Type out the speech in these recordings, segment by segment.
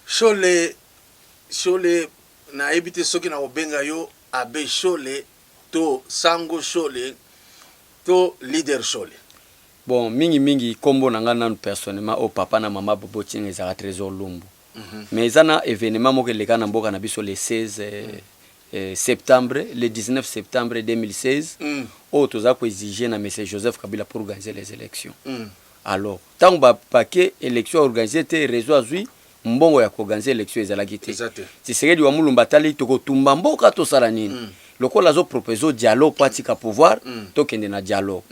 Chole na ebite soki na obenga yo abe Chole to sango Chole to leader Chole. Bon, mingi kombo nanga nanu personnellement au papa na mama Bobo Tchinga ezaka Trésor Lumbu. Mais ezana événement moko leka na mboka na biso le 16 septembre, le 19 septembre 2016, où toza ko exiger na monsieur Joseph Kabila pour organiser les élections. Alors, tant ba paquet élection organisée te réseau azui mbongo ya ko organiser élection ezalaki te. Si Tshisekedi wa Mulumba tali to ko tumba mboka to sala nini. Lokola zo proposer dialogue patika pouvoir to kende na dialogue.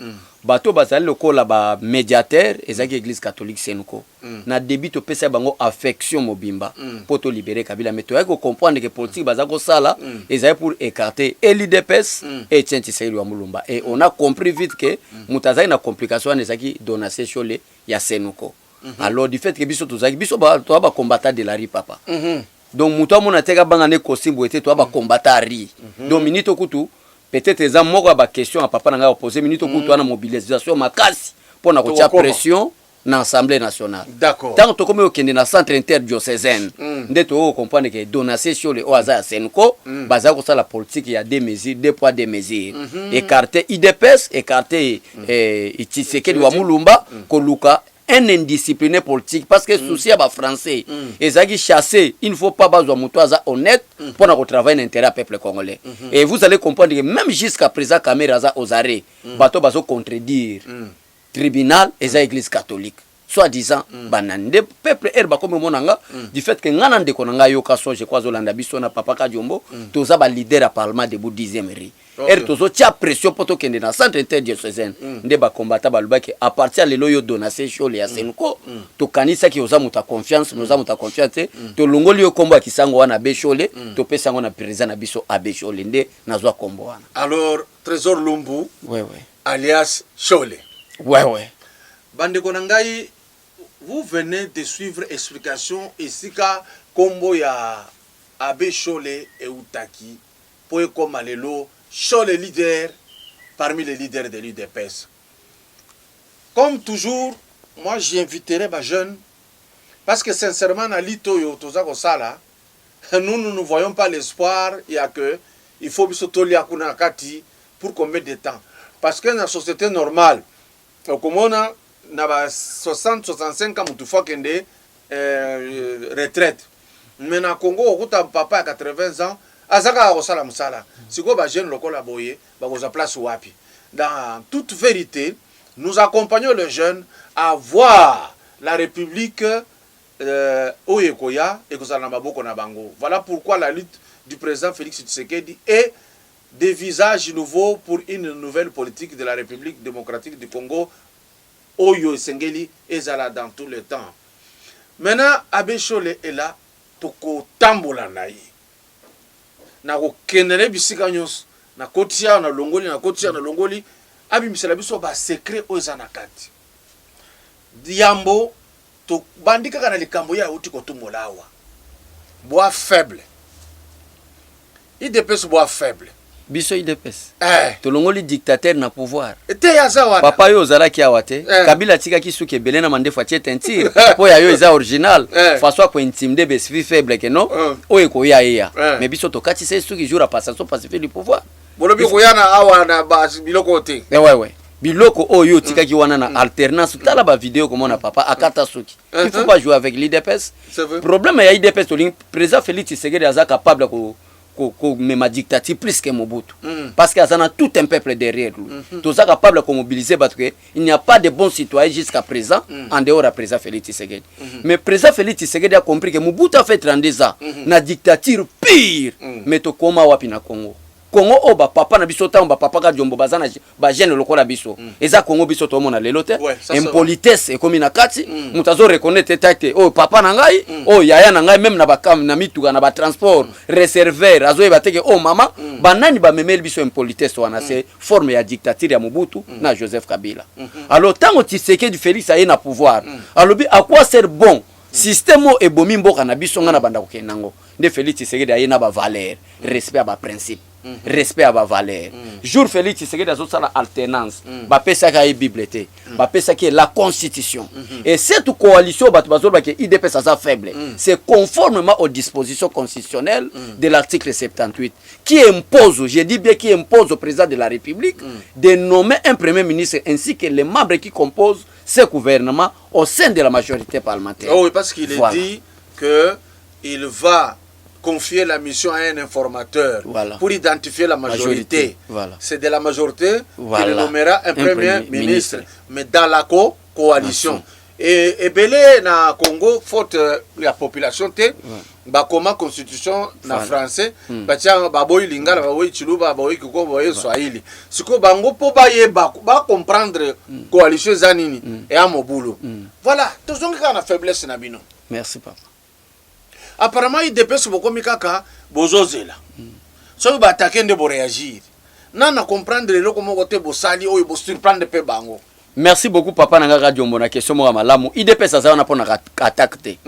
Bato bazali lokola ba médiateur ezaki église catholique senuko. Na début to pesa bango affection mobimba pour to libérer Kabila, mais to yako comprendre que politique bazako sala ezali pour écarter l'IDPS et Tshisekedi wa Mulumba. Et on a compris vite que mutazali na complication ezaki donation Chole ya senuko. Alors du fait que biso tozaki biso ba to ba combattant de la rue papa. Donc muto mona teka banga ne kosimbo ete to ba combattant ri. Donc minito kutu peut-être eza moko ba question à papa nanga poser minito kutu ana mobilisation makasi pour na kotia pression na Assemblée nationale. D'accord. Tant to comme okende na centre interdiocésaine ndeto comprendre que donation sur le oaza senko baza ko la politique ya deux mesures, deux poids deux mesures. Écarter IDPS, écarter Tshisekedi wa Mulumba ko luka un indiscipliné politique parce que souci à français et ça qui chasser il ne faut pas baser mutoaza honnête pour notre travail d'intérêt peuple congolais et vous allez comprendre que même jusqu'à présent caméra za aux arrêts bateau bazo contredire tribunal et za église catholique soit disant banande peuple herba comme monanga du fait que ngana ndeko nanga yo kaso je crois Zolanda biso na papa Kadiombo toza ba leader à parlement de 10e ri er tozo tia pression poto kende na centre interdiocésaine nde ba combattant ba lubaki à partir de loyo donation Chole ya senko to kanisa ki oza muta confiance noza muta confiance to longoli yo kombo kisango wana be Chole to pesa ngo na président na biso abe Chole nde nazwa kombo wana. Alors Trésor Lumbu ouais alias Chole. Ouais Bande konangai, vous venez de suivre explication ici ka kombo ya abe Chole et Utaki pour comme alelo Chole leader parmi les leaders de l'UDPS. Comme toujours, moi j'inviterai les jeunes parce que sincèrement na lito yo tozako sala nous ne voyons pas l'espoir il y a que il faut bisotoli akuna kati pour combien de temps parce que dans la société normale comme on a 60-65 ans mutu fois kende retraite mais na Congo okuta papa à 80 ans azaka osala musala siko ba jeune lokola boye ba koza place wapi. Dans toute vérité nous accompagnons les jeunes à voir la République oyekoya et kozala maboko na bango. Voilà pourquoi la lutte du président Félix Tshisekedi est des visages nouveaux pour une nouvelle politique de la République démocratique du Congo Oyo Sengeli ezala dans tout le temps. Maintenant abe Chole est là toko tambola na ye na ko kenele bisika nyos na kotia na longoli na kotia na longoli abi misala biso ba secret ozana kati diambo to bandika kana likambo ya uti ko tumolawa bois faible IDPS bois faible biso IDPS to longoli dictateur na pouvoir ete ya zawa papa yo zala ki awate Kabila tika ki suke belena mandefa tentire po ya yo eza original façon ko intimider be faible que non o eko ya mais biso to kati c'est suki jour à passation pacifique du pouvoir bolobi ko yana awa na ba biloko te ouais biloko oyo tika ki wana na alternance tala ba vidéo comme na papa akata suki il faut pas jouer avec l'IDPS problème ya IDPS to président Félix Tshisekedi aza capable même ma dictature plus que Mobutu parce qu'il y a tout un peuple derrière lui tout ça capable de mobiliser parce que il n'y a pas de bons citoyens jusqu'à présent en dehors de président Félix Tshisekedi mais président Félix Tshisekedi a compris que Mobutu a fait 32 ans na dictature pire mais to koma wapi na Congo oba papa na biso ta ba papa Kadiombo bazana ba jeune lokola biso eza Congo biso to mona lelo te impolitesse et comme na kati mutazo reconnaître tete oh papa na ngai oh yaya na ngai même na bakam na mituka na ba transport réservoir azo bateke oh mama banani ba memeli biso impolitesse wana c'est forme ya dictature ya Mobutu na Joseph Kabila. Alors tango Tshisekedi Félix a na pouvoir alobi à quoi sert bon système ebomi mboka na biso ngana banda ko kenango nde Félix Tshisekedi a na ba valeur respect ba principe respect à ba valeur jour Félix Tshisekedi azosala alternance bapesaka ye bible te bapesaki la constitution et cette coalition bato bazoloba ke IDPS aza faible c'est conformément aux dispositions constitutionnelles de l'article 78 qui impose, je dis bien qui impose au président de la République de nommer un premier ministre ainsi que les membres qui composent ce gouvernement au sein de la majorité parlementaire. Oh oui, parce qu'il est dit qu'il va confier la mission à un informateur pour identifier la majorité. C'est de la majorité qu'il nommera un premier ministre, mais dans la coalition. Et belé na Congo, faute la population, bakoma constitution na français, batia baboy lingala, baboy chiluba, baboy kiko, baboy swahili. Siko bango po ba comprendre coalition zanini et à mobulo. Voilà, tous ceux qui ont la faiblesse na bino. Merci papa. Apparemment il dépêche beaucoup mikaka bozozela. So ba attaquer de bo réagir. Nana comprendre le comment côté bo sali o bo surprendre pe bango. Merci beaucoup papa nanga radio mona question mo malamu IDPS ça on a pour attaquer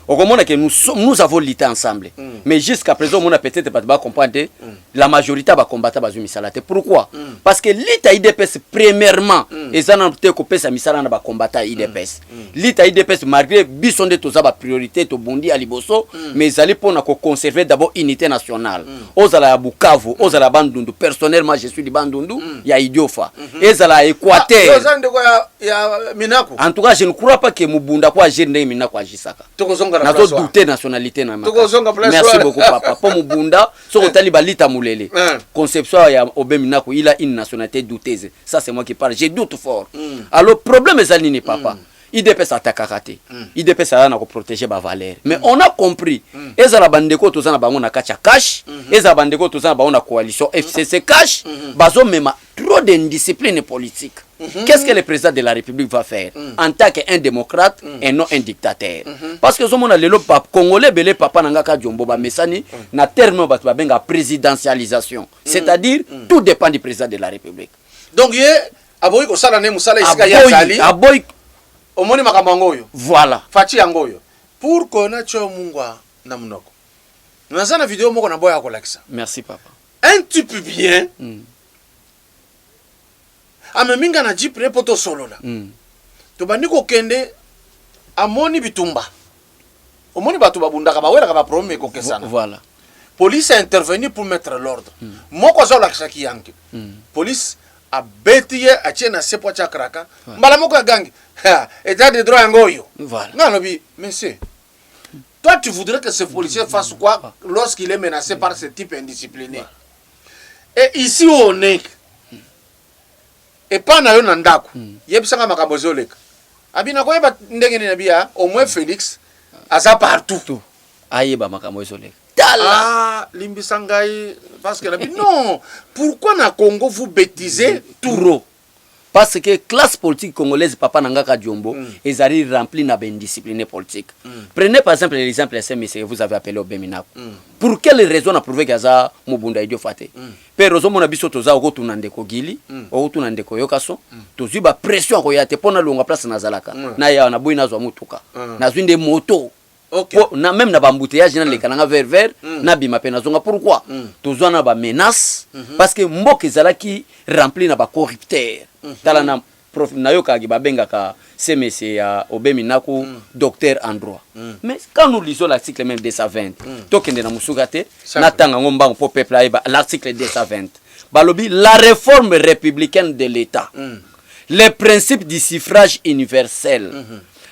au comment que nous avons lutté ensemble mais jusqu'à présent on a peut-être pas comprendre la majorité va combattre bazu misalate pourquoi parce que l'État IDPS premièrement et ça n'a pas coupé sa misala na ba combattre IDPS l'État IDPS malgré bisonde to za ba priorité to bondi à liboso mais ils allaient pour na conserver d'abord unité nationale ozala ya Bukavu ozala Bandundu personnellement je suis du Bandundu ya Idiofa ezala Équateur en tout cas, je ne crois pas que Mubunda kwa agenda mina kwa jisaka. Nazo douter nationalité na maka. Merci beaucoup papa. Pour Mubunda, so kotali balita mulele. Conception ya obemina ko il a une nationalité douteuse. Ça c'est moi qui parle. Je doute fort. Alors problème est nini papa. IDPS attaque raté. IDPS a na ko protéger ba valeur. Mais on a compris. Ezala bandeko tozana bango na kacha cash. Ezala bandeko tozana bango na coalition FCC cash. Bazo mema trop d'indiscipline politique. Qu'est-ce que le président de la République va faire en tant qu'un démocrate et non un dictateur? Parce que ce moment le congolais belé papa nangaka Diombo ba mesani na terme ba benga présidentialisation. C'est-à-dire tout dépend du président de la République. Donc ye aboyi ko sala ne musala isika ya sali. Aboyi omoni makambo ngoyo. Voilà. Fati yangoyo. Pour kona cho mungwa na mnoko. Nazana vidéo moko na boya ko lakisa. Merci papa. Un type bien. Ameminga na jipre poto solo la. To bandiko kende amoni bitumba. Omoni batu babundaka bawera ka prome ko kesana. Voilà. Police a intervenu pour mettre l'ordre. Moko zo la kisaki yanke. Police a betiye a tiena sepo cha kraka. Mbala moko gangi. État de droit ngoyo. Voilà. Non bi monsieur. Toi tu voudrais que ce policier fasse quoi lorsqu'il est menacé par ce type indiscipliné? Et ici on est et pas na yo na ndako yebisanga makambo zoleka abina ko yeba ndenge ni nabia au moins Félix aza partout ayeba makambo zoleka limbisangai parce que non pourquoi na Congo vous bêtisez tout parce que classe politique congolaise papa nangaka Diombo ils arrivent remplis na ben discipline politique. Prenez par exemple l'exemple de monsieur que vous avez appelé Obeminako. Pour quelle raison on a prouvé que ça Mubunda idio faté? Pe raison mona biso toza ko tunandeko gili, o tunandeko yokaso, tozu ba pression ko yate pona longa place na zalaka. Na ya na boy na zo mutuka. Na zwinde moto. Okay. Na même na bambouteillage na lekananga vers na bima pe na zonga pourquoi? Tozo na ba menace parce que mboke zalaki rempli na ba corrupteur. Tala na prof na yoka ki babenga ka CMC ya Obeminako docteur en droit. Mais quand nous lisons l'article même 220, tokende na musugate na tanga ngomba pour peuple aiba l'article 220. Balobi la réforme républicaine de l'État. Les principes du suffrage universel.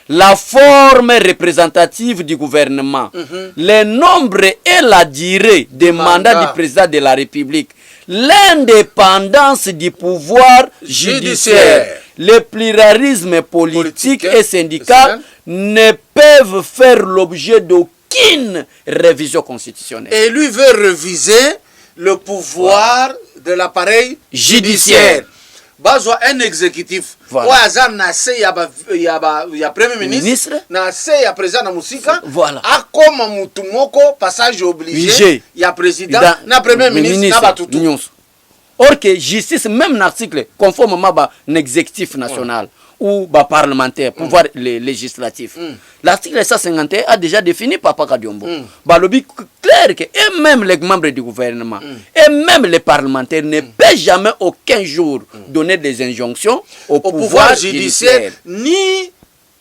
La forme représentative du gouvernement, le nombre et la durée des mandats du président de la République, l'indépendance du pouvoir judiciaire, le pluralisme politique et syndical ne peuvent faire l'objet d'aucune révision constitutionnelle. Et lui veut réviser le pouvoir de l'appareil judiciaire. Bazo un exécutif. Voilà. Ya premier ministre. Na se ya président na musika. Voilà. A comme mutumoko passage obligé. Ya président na premier ministre na batutu. Or que justice même l'article conformément à l'exécutif national ou parlementaire, pouvoir législatif. L'article 151 a déjà défini Papa Kadiombo. Balobi clair que et même les membres du gouvernement et même les parlementaires ne peuvent jamais aucun jour donner des injonctions au pouvoir judiciaire ni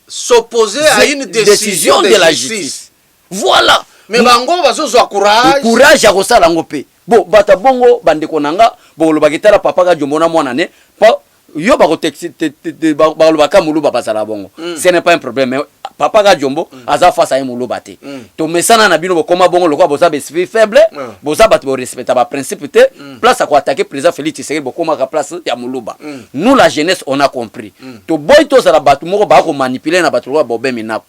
s'opposer à une décision de la justice. Voilà. Mais bango bazozwa courage ya kosala ngo pe. Bon bata bongo bandeko nanga bo lobakitala Papa Kadiombo na mwana ne pa yo ba ko ba lobaka muluba basala bongo. Ce n'est pas un problème. Papa Kadiombo aza face à un muluba te. To mesana na bino bokoma bongo lokwa boza be faible, boza bat bo respecter ba principe te, place à ko attaquer président Félix Tshisekedi bokoma ka place ya muluba. Nous la jeunesse on a compris. To boy to za batu moko ba ko manipuler na batu ba bobe minako.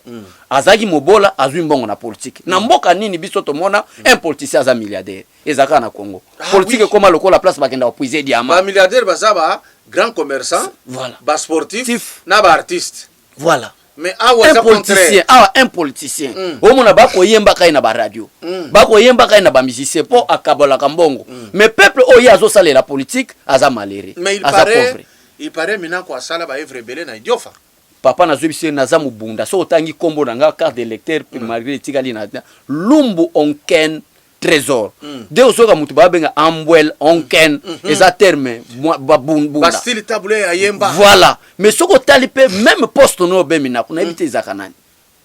Azaki mobola azwi mbongo na politique. Na mboka nini biso to mona un politicien aza milliardaire. Ezaka na Congo. Politique koma lokola place bakenda opuiser diamant. Ba milliardaire bazaba grand commerçant, voilà. Bas sportif, na ba artiste. Voilà. Mais un politicien. Omona bako yemba kai na ba radio. Bako yemba kai na ba musicien po akabola kambongo. Mais peuple oyo azosalela la politique aza maléré. Mais il paraît maintenant quoi sala ba evre belé na idiofa. Papa na zobisi naza mubunda so otangi kombo na nga carte d'électeur malgré tikali na lumbu onken trésor. Dès osoka mutu babenga ambwel onken eza terme babunda. Bastille tabule ayemba. Voilà. Mais soko talipe même poste no be minako na ebite zakanani.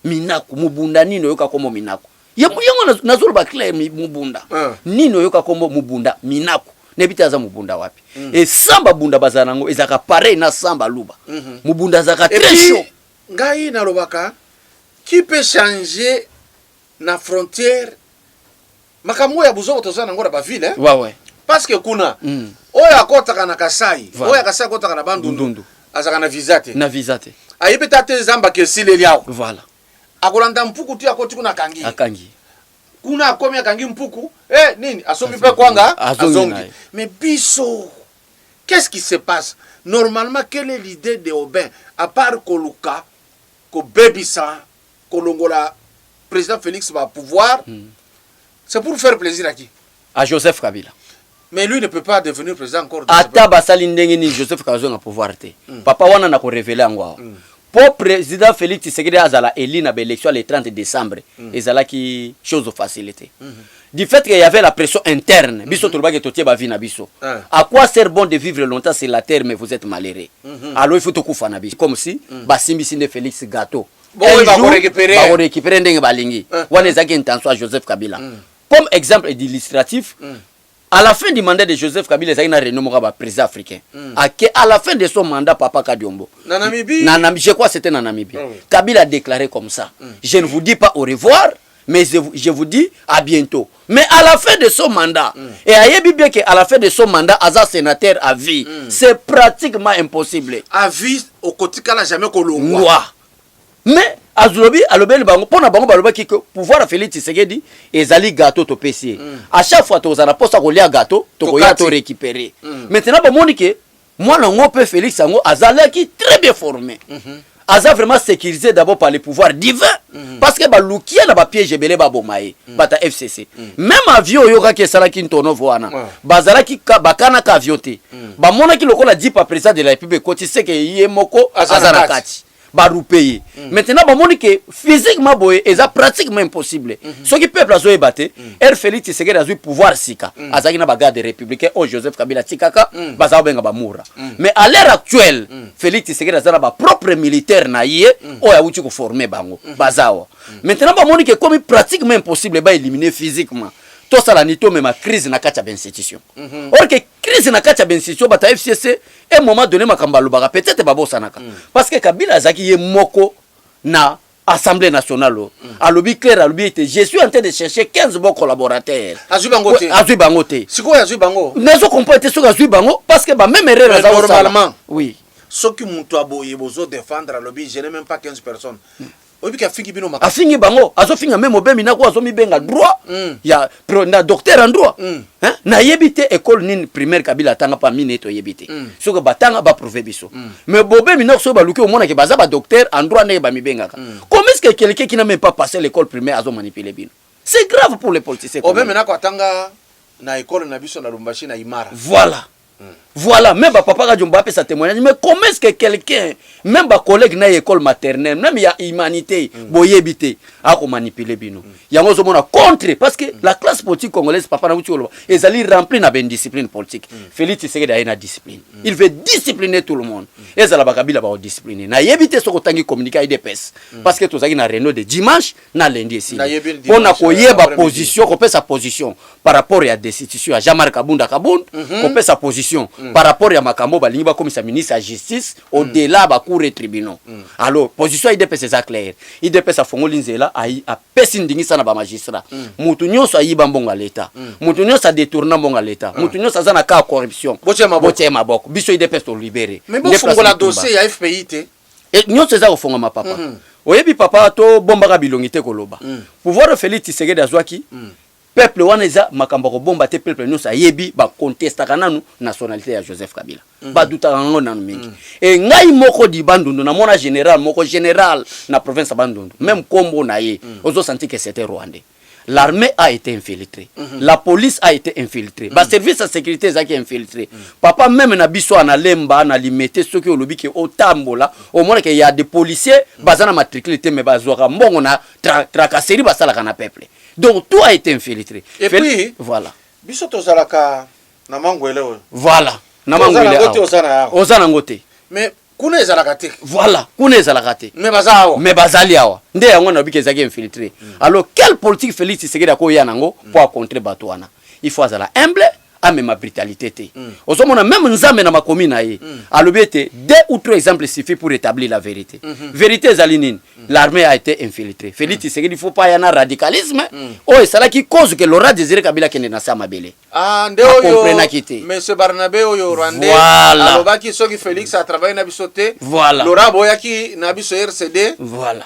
Minako mubunda nino yoka komo minako. Yango nazolo ba clair mubunda. Nino yoka komo mubunda minako. Nebite aza mubunda wapi. Et samba bunda bazanango ezaka pareil na samba luba. Mubunda zaka très chaud. Ngai na lobaka qui peut changer na frontière makambo ya buzo tozana ngora ba ville ouais. Parce que kuna oya kotaka na Kasai oya Kasai kotaka na Bandundu azaka na visate ayebeta te zamba ke sileli yao voilà akolanda mpuku tu akoti kuna kangi kuna akomi akangi mpuku nini asomi pe kwanga azongi. Mais biso qu'est-ce qui se passe normalement? Quelle est l'idée de Aubin à part koluka ko bebisa kolongola président Félix va pouvoir c'est pour faire plaisir à qui? À Joseph Kabila. Mais lui ne peut pas devenir président encore. Ata basali ndenge ni Joseph Kabila na pouvoir te. Papa wana na ko révéler ngwa. Pour président Félix Tshisekedi azala élu na élection le 30 décembre, ezala ki chose facilité. Du fait qu'il y avait la pression interne, biso tolba ke totie ba vie na biso. À quoi sert bon de vivre longtemps sur la terre mais vous êtes malheureux. Alors il faut to kufa na biso comme si basimbisi ne Félix gâteau. Bon, il va récupérer ndenge balingi. Wana ezaki intention à Joseph Kabila. Comme exemple illustratif, à la fin du mandat de Joseph Kabila, il y a un renommé président africain. À la fin de son mandat, Papa Kadiombo, je crois que c'était en Namibie, Kabila a déclaré comme ça. Je ne vous dis pas au revoir, mais je vous dis à bientôt. Mais à la fin de son mandat, et à bien qu'à la fin de son mandat, Aza sénateur à vie, c'est pratiquement impossible. À vie, au quotidien, n'a jamais connu. Mais azulobi alobeli bango pona bango baloba ki pouvoir Félix Tshisekedi ezali gâteau to PC. À chaque fois to zana posa ko lia gâteau to ko ya to récupérer. Maintenant ba moni ke moi na ngope Félix sango azalaki très bien formé. Aza vraiment sécurisé d'abord par les pouvoirs divins parce que ba lukia na ba piège belé ba bomaye bata FCC. Même avion yoka ke salaki ntono voana. Bazalaki bakana ka avion te. Ba monaki lokola dit par président de la République ko tseke yemoko azanakati. Baroupé. Maintenant, que physiquement, c'est pratiquement impossible. Ce qui peuple a battu, Félix Tshisekedi a eu pouvoir sika. Azaki na bagarre des républicains, Joseph Kabila Tikaka, baza benga bamoura. Mais à l'heure actuelle, Félix Tshisekedi a sa propre militaire na yé, ya uti ko former bango, bazawa. Maintenant, que comme pratiquement impossible ba éliminer physiquement. Tout ça la nito même crise na kacha institution. Or que crise na kacha institution bata FCC un moment donné makamba lobaka peut-être babo sanaka. Parce que Kabila zaki ye moko na Assemblée nationale. Alobi clair alobi je suis en train de chercher 15 bons collaborateurs. Azui bangote. Azui bangote. Siko azui bango. Nazo comprendre sur azui bango parce que ba même erreur za normalement. Oui. Ce qui muto aboye bozo défendre alobi je n'ai même pas 15 personnes. Afingi bango azofinga même obemi na ko azomi benga droit ya na docteur en droit hein na yebite école nin primaire Kabila tanga pa mine to yebite soko batanga ba prouver biso mais bobemi na so ba luki o mona ke baza ba docteur en droit ne ba mi benga comment est-ce que quelqu'un qui n'a même pas passé l'école primaire azo manipuler bino? C'est grave pour les politiciens. Obemi na ko tanga na école na biso na Lumbashi na Imara. Voilà. Voilà, même papa Radio Mbappé ça témoignage. Mais comment est-ce que quelqu'un, même ma collègue na école maternelle, même il y a humanité, boyébité, a manipuler bino. Il y a un contre parce que la classe politique congolaise, papa na wucholo, ils allaient remplir na ben discipline politique. Félix Tshisekedi a une discipline. Il veut discipliner tout le monde. Et ça la bakabila ba discipliner. Na yébité ce kotangi communiquer IDPS parce que tout ça na réunion de dimanche na lundi ici. On a koyeba position, qu'on peut sa position par rapport à la destitution à Jean-Marc Kabunda Kabund, qu'on peut sa position par rapport à Makambo balingi ba comme sa ministre de justice au-delà ba cour et tribunaux. Alors position IDPS c'est clair. IDPS a fongoli nzela a pesi ndingi sana ba magistrat. Mutu nyonso ayiba mbonga leta. Mutu nyonso a détourna mbonga leta. Mutu nyonso azana ka corruption. Boche maboko. Biso IDPS to libérer. Mais bon fongola dossier ya FPI te. Et nyonso za kofonga ma papa. Oyebi papa to bomba ka bilongi te koloba. Pouvoir Félix Tshisekedi azwaki. Peuple waneza makambo ko bomba te peuple nyonso ayebi ba contesta kananu nationalité ya Joseph Kabila. Ba duta ngo nanu mingi. Et ngai moko di bandundu na mona général moko général na province bandundu. Même kombo na ye, ozo senti que c'était rwandais. L'armée a été infiltrée. La police a été infiltrée. Le service de sécurité a été infiltré. Papa, même na biso na lemba, na limité, ceux qui ont lobby qui au tambola, au moins qu'il y a des policiers, bazana matriculité, mais bazora, bon, on a tracasserie, basala kana peuple. Donc tout a été infiltré. Et puis, voilà. Biso tozalaka na mangwele. Voilà. Na mangwele. Ozana ngote. Mais kuna ezalaka te. Voilà, kuna ezalaka te. Mais bazao. Mais bazali awa. Nde yango na bike zaki infiltré. Alors quelle politique Félix Tshisekedi ko yanango pour contrer Batouana? Il faut azala humble à même brutalité te. Ozomona même nzambe na makomi na ye. Alobete 2 ou 3 exemples suffit pour établir la vérité. Vérité zalinine. L'armée a été infiltrée. Félix Tshisekedi il faut pas y en radicalisme. Oh et ça là qui cause que Laurent Désiré Kabila kende na sama belé. Ah ndeo yo. Monsieur Barnabé oyo Rwandais. Voilà. Alobaki soki Félix a travaillé na bisoté. Voilà. Laurent Boyaki na biso RCD. Voilà.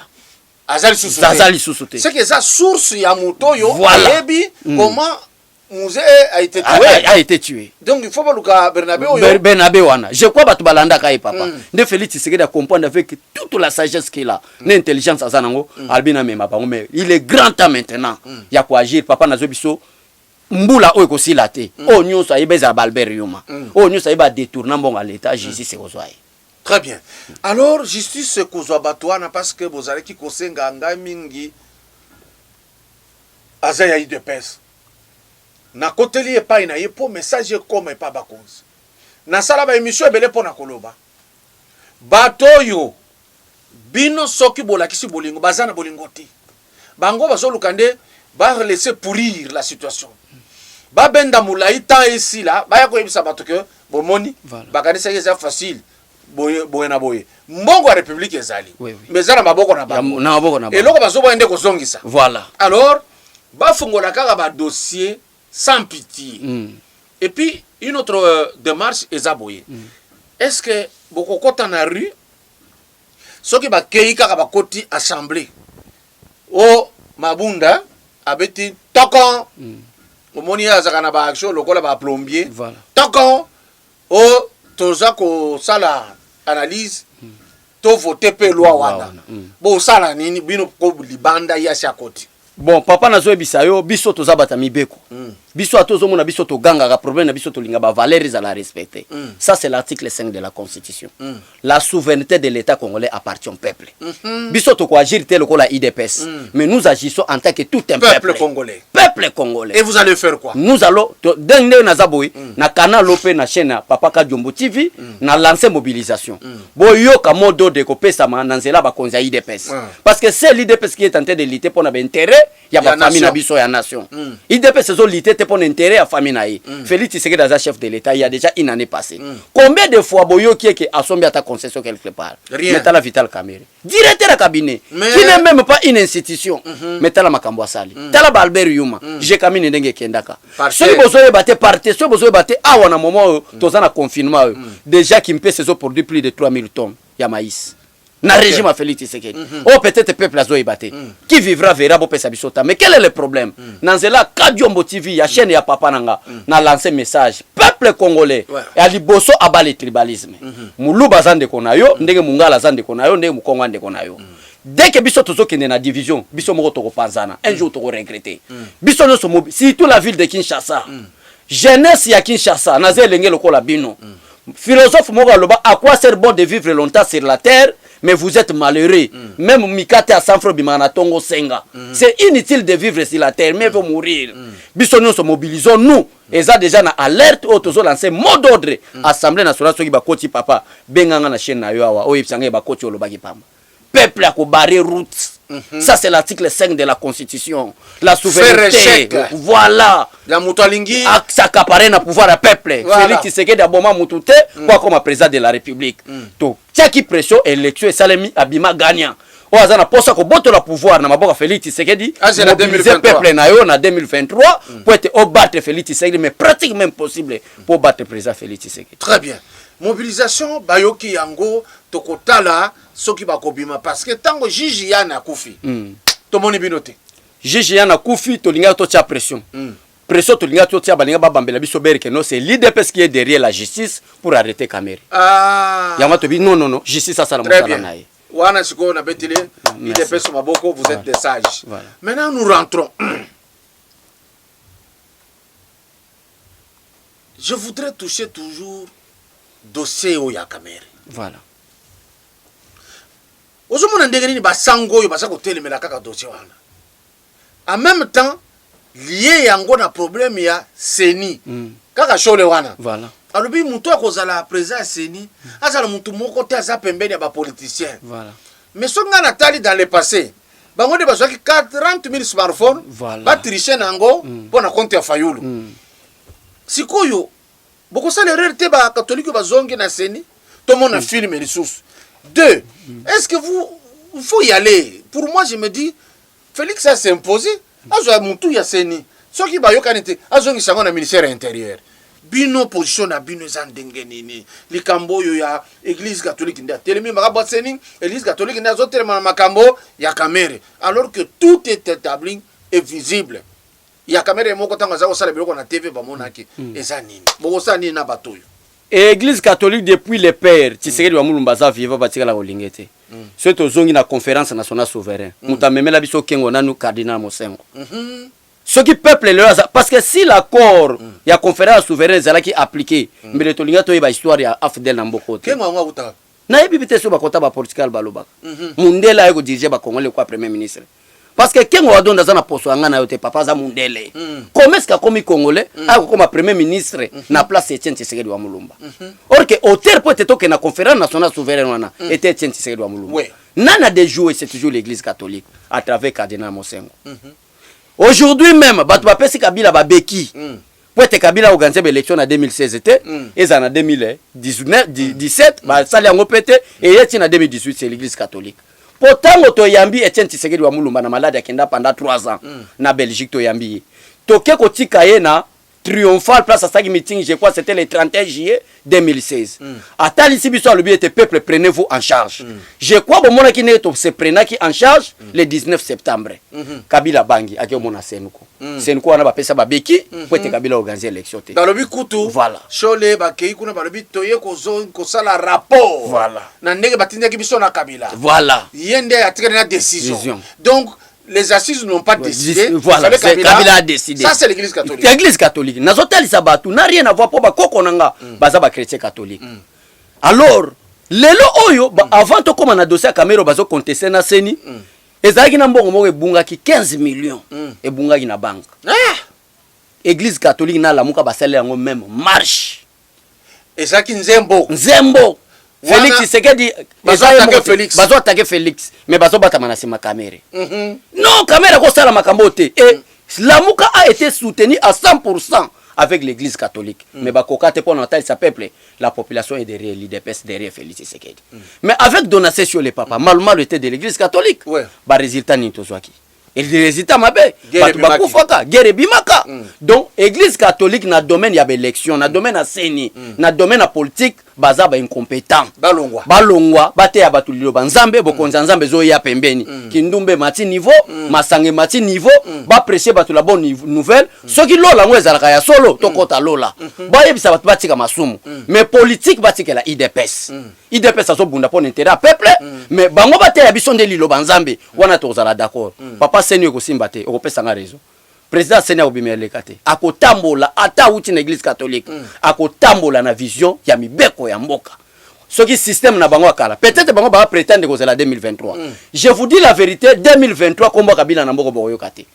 Azali Soussouté. C'est que ça source ya mutoyo. Voilà. Ebi comment Mouzé a été tué. A été tué. Donc il faut pas Luka Bernabé Bernabé wana. Je crois que Balanda Kaye papa. De Félix Tshisekedi a comprendre avec toute la sagesse qu'il a, l'intelligence azanango, albina mema bango mais il est grand temps maintenant. Il y a quoi agir papa nazo biso mbula oyo ko silate. O nyonso ayebeza Balbert Yuma. O nyonso ayeba détourner mbonga l'état justice c'est kozwaye. Très bien. Alors justice kozwa batwana parce que bozali ki kosenga ngai mingi azaya IDPS. Na koteli epai na ye po message comme pas bakonzi na sala ba émission ebele po na koloba bato yo bino soki bolakisi bolingo bazana bolingo te bango bazoluka nde ba laisser pourrir la situation ba benda mulai ta ici là ba ya koyebisa bato ke bomoni bakanisa yeza facile boye na boye mbongo ya république ezali mais zana maboko na bango na maboko na bango eloko bazoboya nde kozongisa voilà alors ba fungola kaka ba dossier sans pitié. Et puis, une autre démarche est aboyée. Est-ce que beaucoup de na rue, ceux qui va keika ba koti assemblée, o mabunda abeti tokon, o moni azakana ba action lokola ba plombier, tokon, o toza ko sala analyse, to voter pe loi wana. Bo sala nini bino ko libanda ya shakoti. Bon, papa nazo bisayo biso toza bata mibeko. Biso atozo mona biso to ganga ga problème na biso to linga ba valeurs à la respecter. Ça c'est l'article 5 de la Constitution. La souveraineté de l'État congolais appartient au peuple. Biso to ko agir tel ko la IDPS. Mais nous agissons en tant que tout un peuple congolais. Peuple congolais. Et vous allez faire quoi? Nous allons denge na zaboy na canal lopé na chaîne Papa Kadiombo TV na lancer mobilisation. Boyo ka modo de ko pesa na nzela ba konza IDPS. Parce que c'est l'IDPS qui est en train de lutter pour l'intérêt ya ba famille na biso ya nation. IDPS zo lutter pour l'intérêt ya famille na ye. Félix Tshisekedi as chef de l'État il y a déjà une année passée. Combien de fois boyo qui est que assombé à ta concession quelque part? Metala Vital Kamerhe. Directeur de cabinet qui n'est même pas une institution. Metala Makambo Asali. Tala Balbert Yuma. J'ai kamine ndenge kendaka. Ceux bozo batté parti, ceux bozo batté awa na moment tozana confinement déjà qui me paie ces produits plus de 3000 tonnes ya maïs. Na régime à Félix Tshisekedi. Oh peut-être peuple a zoïbaté. Qui vivra verra bo pesa bisota. Mais quel est le problème? Nanzela Kadiombo TV ya chaîne ya papa nanga na lancé message. Peuple congolais ya liboso abali tribalisme. Muluba zande konayo, ndenge mungala zande konayo, ndenge mukongo ande konayo. Dès que biso tozo kende na division, biso moko toko panzana. Un jour toko regretter. Biso no somo, surtout la ville de Kinshasa. jeunesse ya Kinshasa naze lenge lokola bino philosophe moko aloba à quoi sert bon de vivre longtemps sur la terre mais vous êtes malheureux même mikate à sanfro bimana tongo senga c'est inutile de vivre sur la terre mais vous mourir biso nous se mobilisons nous et ça déjà na alerte autozo lancer mot d'ordre assemblée nationale soki bakoti papa benganga na chaîne na yo awa oyipsanga bakoti olobaki pamba peuple a barrer route. Ça c'est l'article 5 de la Constitution. La souveraineté. Voilà. La Moutalingi. S'accaparer na pouvoir à peuple. Félix Tshisekedi d'aboma Moutouté quoi comme président de la République. To qui pression élection et salemi abima gagnant. O azana posa ko boto la pouvoir na maboka Félix Tshisekedi. Mobiliser peuple na yo na 2023 pour être au battre Félix Tshisekedi mais pratiquement même possible pour battre président Félix Tshisekedi. Très bien. Mobilisation bayoki yango tokotala soki bakobima parce que tango Jiji yana kufi to moni binote Jiji yana kufi to linga to tia pression pression to linga to tia balinga babambela biso berke no c'est l'IDPS qui est derrière la justice pour arrêter Kamere yama to bi non justice ça la mosala nae wana siko na betile l'IDPS maboko vous êtes des sages maintenant nous rentrons je voudrais toucher toujours dossier au ya Kamere voilà. Ozomona ndengeni ba sango yo basa ko telemela kaka dossier wana. En même temps lié yango na problème ya Seni. Kaka shole wana. Voilà. Alobi mutu akozala président Seni, azala mutu moko te aza pembeni ya ba politicien. Voilà. Mais songa natali dans le passé. Bango de bazaki 40 000 smartphones. Voilà. Ba tricher nango pona compte ya Fayulu. Sikoyo boko sa l'erreur te ba catholique ba zongi na Seni. Tout le monde a filmé les sources. 2. Est-ce que il faut y aller? Pour moi, je me dis, Félix a s'imposé. Azo Moutou Yasseni. Ce qui va y avoir, Azo Nissango na ministère intérieur. Bino position na bino zandengenini. Likambo yo ya Église catholique nda. Telemi maraba Seni, Église catholique nda zo telema makambo ya Kamere. Alors que tout est établi et visible. Ya Kamere moko tanga za osala biloko na TV ba monaki. Eza nini? Boko sa nini na batoyo. Église catholique depuis les pères Tshisekedi wa mulumba za viva batika la olingete c'est tozongi na conférence nationale souverain mutamemela biso kengo nanu cardinal Mosengo ce qui peuple le parce que si l'accord ya conférence souveraine zalaki appliqué mbele tolinga to ba histoire ya afdel na mbokote kengo nga uta na ebibite so bakota ba Portugal baloba mundela yako diriger ba congolais quoi premier ministre parce que kengo wadonda za na poso anga na yote papa za mundele comment est-ce komi congolais ako comme premier ministre na place Etienne Tshisekedi wa Mulumba or que auteur peut être que na conférence nationale souveraine wana était Etienne Tshisekedi wa Mulumba nana de jouer c'est toujours l'église catholique à travers cardinal Mosengo aujourd'hui même batu ba pesi Kabila ba beki pour être Kabila organisé l'élection en 2016 était et en 2019 17 ba sali yango pété et Etienne en 2018 c'est l'église catholique. Pourtant, to yambi Etienne Tshisekedi wa Mulumba na malade akenda pendant 3 ans na Belgique to yambi. Toke ko tikaye na triomphal place à sa meeting, je crois c'était le 31 juillet 2016. Atali sibiso alobi était peuple prenez-vous en charge. Je crois que mon qui neto se prena qui en charge le 19 septembre. Kabila bangi akio mona Senko. Senko wana ba pesa ba beki pour te Kabila organiser élection te. Dans le but kutu. Voilà. Chole ba kei kuna ba lobi toye ko zo ko sala rapport. Voilà. Na ndenge batinda ki biso na Kabila. Voilà. Yende a tiré la décision. Donc les assises n'ont pas décidé. Voilà, Kabila a décidé. Ça, c'est l'église catholique. L'église catholique. Nazotali sabatu n'a rien à voir pour ba kokonanga bazaba chrétien catholique. Alors, lelo oyo avant to comme na dossier à Kamero bazo contester na Seni. Ezaki na mbongo moko ebunga ki 15 millions ebunga ki na banque. Église catholique na lamuka basale yango même marche. Ezaki nzembo. Félix Tshisekedi bazo attaquer Félix mais bazo batama na sima Kamere. Non, Kamere ko sala makambo te et Lamuka a été soutenu à 100% avec l'église catholique. Mais bakokate pour n'entendre sa peuple, la population est derrière l'IDPS, derrière Félix Tshisekedi. Mais avec donation sur les papas, mal était de l'église catholique. Ba résultat ni tozwaki. Et les résultats mabe, bakufaka, guerre bimaka. Donc église catholique na domaine ya élection, na domaine à Seni, na domaine à politique, baza ba incompétent. Balongwa, bate ya batulilo banzambe, bokonza nzambe zo ya pembeni. Kindumbe mati niveau, masange mati niveau, ba prêcher batu la bonne nouvelle. Ce qui lola ngo ezalaka ya solo, tokota lola. Ba yebisa batu batika masumu. Mais politique batika la IDPS. IDPS aso bunda pour intérêt peuple, mais bango bate ya biso nde lilo banzambe, wana tozala d'accord. Papa Seigneur ko simba te, ko pesa nga raison. président Senya Obimele kate akotambola ata uti na église catholique akotambola na vision ya mibeko ya mboka soki système na bango akala peut-être bango ba prétendre que c'est la 2023 je vous dis la vérité 2023 komba kabila na mboko boyo kate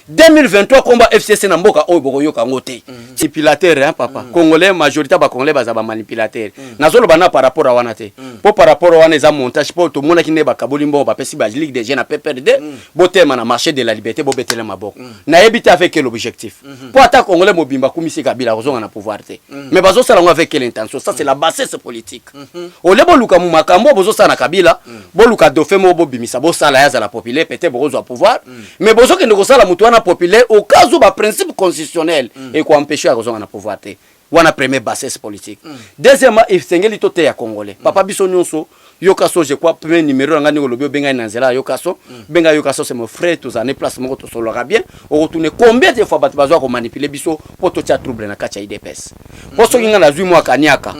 2023 combat FCC na mboka oyo bokoyoka ngote manipulateur hein papa congolais majorité ba congolais baza ba manipulateur nazolo bana par rapport à wana te po par rapport à wana za montage po to mona kine ba kaboli mbo ba pesi ba ligue des jeunes na PPRD botema na marché de la liberté bo betele maboko na ebita avec quel objectif po ata congolais mobimba kumisi kabila kozonga na pouvoir te mais bazo sala ngo avec quelle intention ça c'est la bassesse politique o lebo luka mu makambo bozo sala na kabila bo luka dofé mo bo bimisa bo sala ya za la populaire peut-être bozo pouvoir mais bozo kende ko sala mutu populaire au cas où ba principe constitutionnel et quoi empêcher à raison na pouvoir te wana premier bassesse politique deuxièmement il sengeli tote ya congolais papa biso nyonso yokaso je crois premier numéro ngani ko lobio benga nanzela yokaso benga yokaso c'est mon frère tous années place moko to solo bien on retourner combien de fois bato bazo ko manipuler biso pour to tia trouble na kacha IDPS pour so kinga na zui mwa kaniaka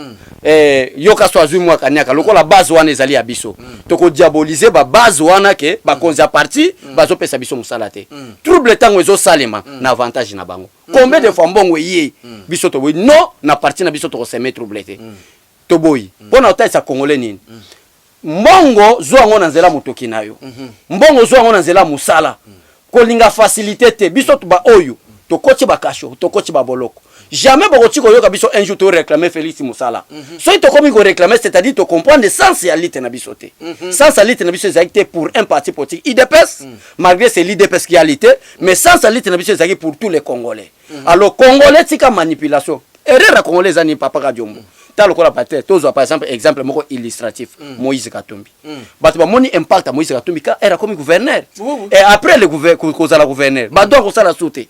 yokaso azui mwa kaniaka lokola base wana ezali ya biso to ko diaboliser ba base wana ke ba konza parti bazo pesa biso musala te trouble tango ezo salema na avantage na bango combien de fois mbongo yé biso to non na parti na biso to ko semer trouble te to boyi pona utaisa congolais nini mbongo zwango na nzela motoki nayo mbongo zwango na nzela musala kolinga facilité te biso to ba oyo to kochi ba kasho to kochi ba boloko jamais bokoti ko yoka biso un jour to réclamer Félix Musala so to komi ko réclamer c'est-à-dire to comprendre l'essentialité na biso te essentialité na biso c'est pour un parti politique IDPS malgré c'est l'IDPS qui a l'ité mais essentialité na biso c'est pour tous les Congolais alors Congolais tika manipulation erreur Congolais ani papa Kadiombo tal ko la pater tozo par exemple moko illustratif Moïse Katumbi bato ba moni impact Moïse Katumbi ka era comme gouverneur et après le gouverneur ba donc ça la sauté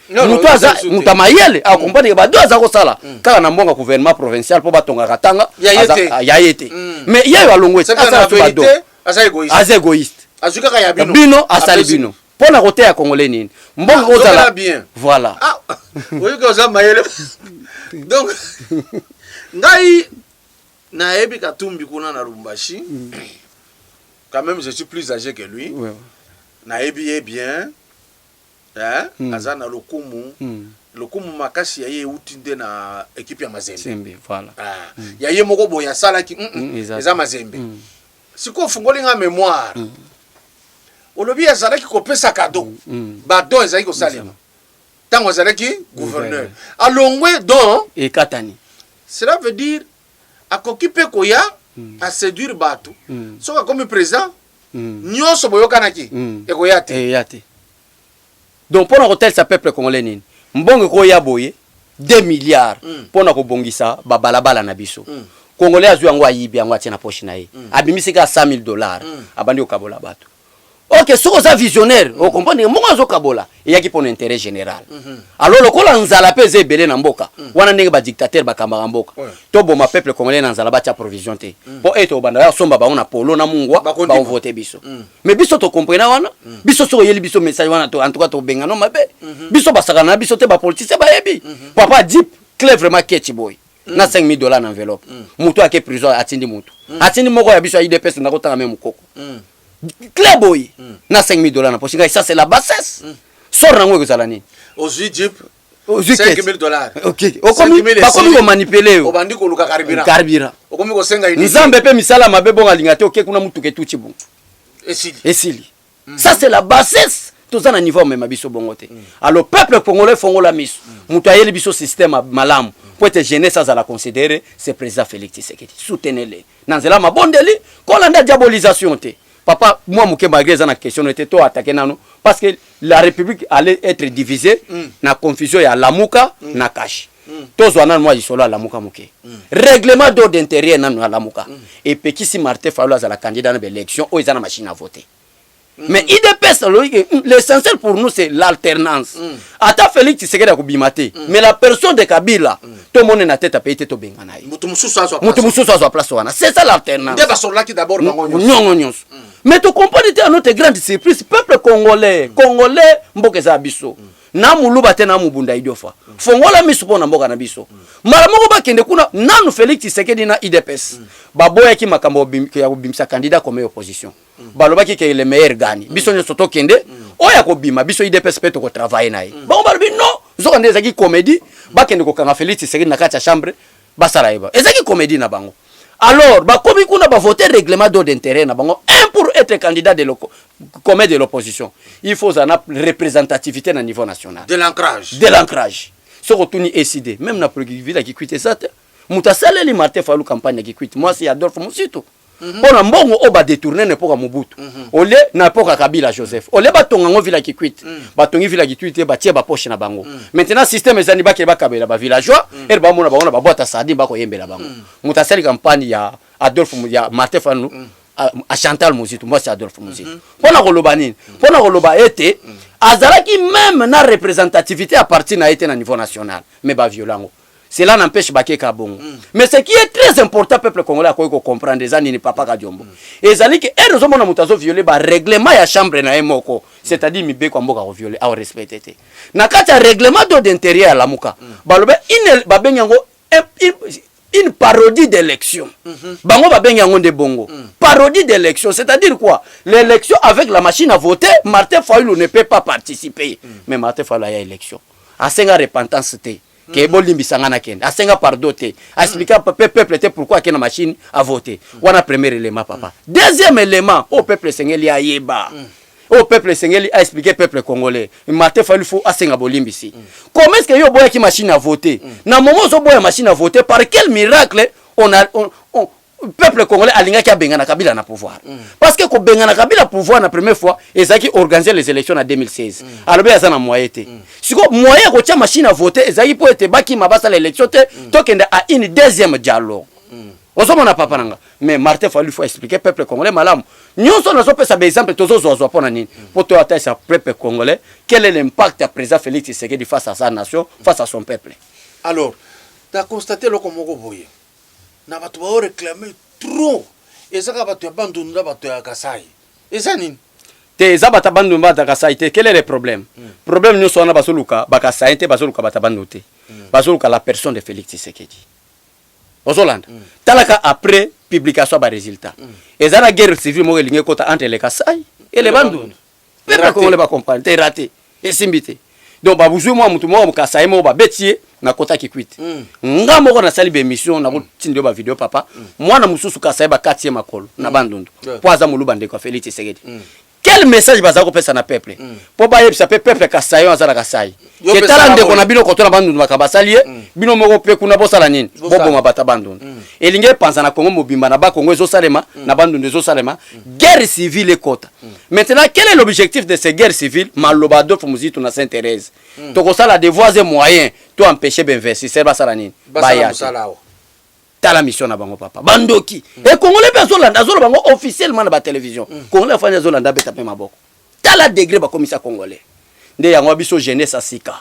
mutu aza mutamayele a comprendre ba do aza ko sala kala na mbonga gouvernement provincial po batonga katanga ya yete mais yeyo alongwe asa ba do asa égoïste azuka ka ya bino asali bino pona côté ya congolais nini mbonga ko sala voilà oyo ko za mayele donc ngai na ebi Katumbi kuna na Lubumbashi quand même je suis plus âgé que lui na ebi est bien azana lokumu lokumu makasi ya ye utinde na équipe ya Mazembe voilà ya ye moko boya sala ki eza Mazembe siko fungoli nga mémoire olobi azala ki kopesa cadeau ba do ezali ko salima tango azala ki gouverneur alongwe don et katani cela veut dire à s'occuper koya à séduire bato soka comme président nyonso boyokanaki ekoyate yate donc pour hôtel ça peuple congolais nini mbongo koya boye 2 milliards pour na kobongisa ba balabala na biso congolais azu yango ayibi yango atina poche na ye abimisika $100,000 abandi okabola bato. Ok, ce que visionnaire, vous comprenez, moi je kabola, il y a qui pour l'intérêt général. Alors le col nzala peze belé na mboka, wana ndenge ba dictateur ba kamara mboka. To bo ma peuple congolais nzala ba tia provision te. Po eto banda somba ba on a polo na mungwa ba on voter biso. Mais biso to comprena wana, biso so yeli biso message wana to en tout cas to benga no mabe. Biso ba sakana biso te ba politicien ba yebi. Papa deep clair vraiment catchy boy. Na $5,000 en enveloppe. Muto ake prison atindi muto. Atindi moko ya biso ya IDPS na kotanga même mukoko. Claire boy na $5,000 na poche ça c'est la bassesse sort nango kozalani aujourd'hui jeep $5,000 ok okomi bakomi ko manipuler obandi ko luka carburant okomi ko senga ini nzambe pe misala mabe bonga lingate ok kuna mutuke tuchi bon esili ça c'est la bassesse tout ça na niveau même biso bongote alors peuple congolais fongola miso mutu ayeli biso système malamu pour être gêné ça la considérer c'est président Félix Tshisekedi soutenez-le nanzela mabondeli kolanda diabolisation te. Papa, moi, je malgré la question, était tout attaqué parce que la République allait être divisée na confusion ya Lamuka na Kashi. Tous les moi, je suis là à Lamuka Mouké. Règlement d'ordre intérieur na Lamuka. Et puis, si Martin Fayulu a la candidat dans l'élection, ils ont la machine à voter. Mais IDPS, l'essentiel pour nous, c'est l'alternance. Ata Félix Tshisekedi a kubimate. Mais la personne de Kabila, tout le monde na tête à payer tout benganaï. C'est ça l'alternance. Mais tu comprends à notre grande surprise, peuple congolais, mboke za biso. Na muluba te na mubunda idiofa. Fongola miso na mboka na biso. Mara moko bakende kuna nanu Félix Tshisekedi na IDPS. Baboya ki makambo ya kubimisa candidat comme opposition. Balobaki ke le meilleur gagne. Biso nyo soto kende oya ko bima biso IDPS pe to ko travailler na ye bango balobi non zoko nde ezaki comédie bakende ko kanga Félix Tshisekedi na kati ya chambre basala yeba ezaki comédie na bango. Alors bakomi kuna ba voter règlement d'ordre d'intérêt na bango un pour être candidat de commet de l'opposition il faut une représentativité na niveau national de l'ancrage ce retourni décidé même na ville qui quitte ça mutasala li Martin Fayulu campagne qui quitte moi c'est Adolphe Musito pona mbongo o ba détourner n'importe Mobutu ole n'importe Kabila Joseph ole ba tonga ngo villa qui quitte ba tongi villa qui quitte ba tie ba poche na bango maintenant système ezani ba ke ba kabela ba villageois et ba mona ba ona ba boîte sadi ba ko yembela bango mutasala campagne ya Adolphe ya Martin Fayulu à Chantal Musito moi c'est Adolphe Musito pona ko loba nini pona ko loba ete azalaki même na représentativité à partir na été na niveau national mais ba violengo. Cela n'empêche pas qu'il y ait bon. Mais ce qui est très important, peuple congolais, il faut comprendre des années, papa Kadiombo. Et ça dit que heureusement, nous avons violé le règlement de la chambre na emoko, c'est-à-dire que nous avons violé, à respecter. Na kati règlement d'intérieur à la muka, une parodie d'élection. Bango ba benyango de bongo. Parodie d'élection, c'est-à-dire quoi? L'élection avec la machine à voter, Martin Fayulu ne peut pas participer. Mais Martin Fayulu a élection. À 5 ans repentance que bolimbi sangana ken asenga pardoté expliquer peuple pourquoi que la machine a voté wana premier élément papa deuxième élément au peuple sengeli ayeba au peuple sengeli a expliqué peuple congolais Martin Fayulu faut asenga bolimbi si comment est-ce que yo boya ki machine à voter na moment zo boya machine à voter par quel miracle on peuple congolais alinga ki benga na Kabila na pouvoir parce que ko benga na Kabila pouvoir na première fois ezaki organiser les élections en 2016 alors bien ça na moyen té siko moyen ko tia machine à voter ezaki pour être baki mabasa l'élection té to kenda à une deuxième dialogue osomona papa nanga mais Martin Fayulu faut expliquer peuple congolais malamu nyonso na so pesa ba exemple tozo zo pona nini pour to attaquer peuple congolais quel est l'impact à président Félix Tshisekedi face à sa nation face à son peuple. Alors tu as constaté le komoko boye na bato ba réclamer trop et ça ba to abandonner ba to ya Kasai et ça nini te za bata bandu ba Kasai te quel est le problème problème nous sona basoluka ba Kasai te basoluka bata bandote basoluka la personne de Félix Tshisekedi Ozolanda talaka après publication ba résultat et ça la guerre civile mo elinge kota entre les Kasai et les bandu peuple congolais ba comprendre te raté et simbité donc ba buzu moi mutu mo Kasai mo ba betier na kota ki kwit nga moko na sali be mission na tindio ba video papa mwana mususu Kasai ba 4e makolo na bandundu poaza muluba ndeko Félix Tshisekedi quel message bazako pesa na peuple po ba yebisa peuple Kasai azala Kasai ke tala ndeko na bino koto na bandundu makabasalie bino moko pe kuna bosala nini bobo mabata bandundu elinge panza na Congo mobimba na ba Congo ezosalema na bandundu ezosalema guerre civile ekota maintenant quel est l'objectif de ces guerres civiles maloba Adolphe Musito na Sainte-Thérèse tokosala devoirs et moyens to empêcher d'investir basala nini baya tala mission na bango papa bandoki et congolais bazolanda zolo bango officiellement na ba télévision congolais fanya zolanda beta pe maboko tala degré ba commissaire congolais nde yango biso jeunesse asika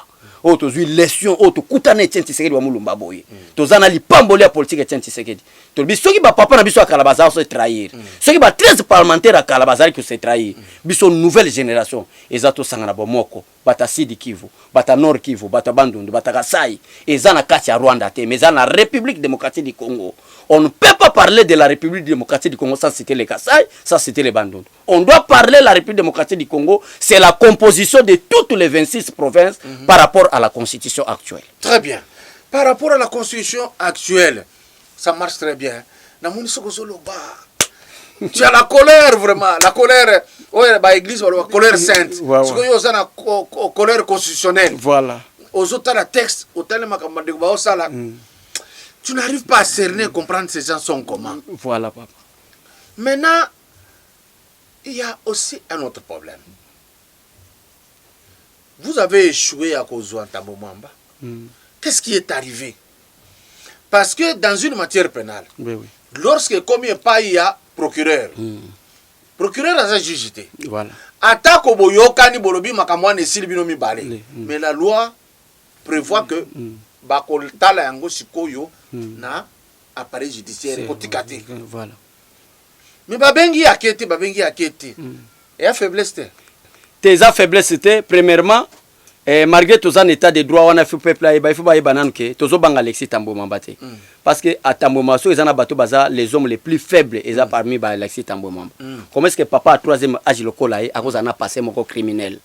o to zui lesion o to kutana Etienne Tshisekedi wa mulumba boye to zana li pamboli ya politique Etienne Tshisekedi to biso ki ba papa na biso akala baza se trahir soki ba 13 parlementaires akala baza ki se trahir biso nouvelle génération ezato sangana bomoko bata Sidi Kivu bata Nord Kivu bata Bandundu bata Kasai ezana kati ya Rwanda te mais na République démocratique du Congo on ne peut pas parler de la République démocratique du Congo sans citer les Kasai sans citer les Bandundu on doit parler de la République démocratique du Congo c'est la composition de toutes les 26 provinces par rapport à la constitution actuelle. Très bien. Par rapport à la constitution actuelle, ça marche très bien. Tu as la colère vraiment, la colère, ouais, bah église, la colère sainte. Parce que y a la colère constitutionnelle. Voilà. Aux autres la texte, tu n'arrives pas à cerner, comprendre ces gens sont comment. Voilà, papa. Maintenant, il y a aussi un autre problème. Vous avez échoué à cause de Tambomamba. Qu'est-ce qui est arrivé? Parce que dans une matière pénale, lorsque comme il n'y a pas procureur, procureur a jugé. Voilà. Attaque au boyokani bolobi makamwane silbinomi balé. Mais la loi prévoit que bakoltala yango sikoyo na appareil judiciaire otikate. Voilà. Mais babengi akete. Et a faiblesse. Tes faiblesses c'était premièrement malgré tous en état de droit on a fait peuple il faut ba banane que tozo banga Alexis Tambomamba te parce que à Tambomamba so ezana bato baza les hommes les plus faibles eza parmi ba Alexis Tambomamba comment est-ce que papa à 3e âge lokola a cause en a passé mon criminel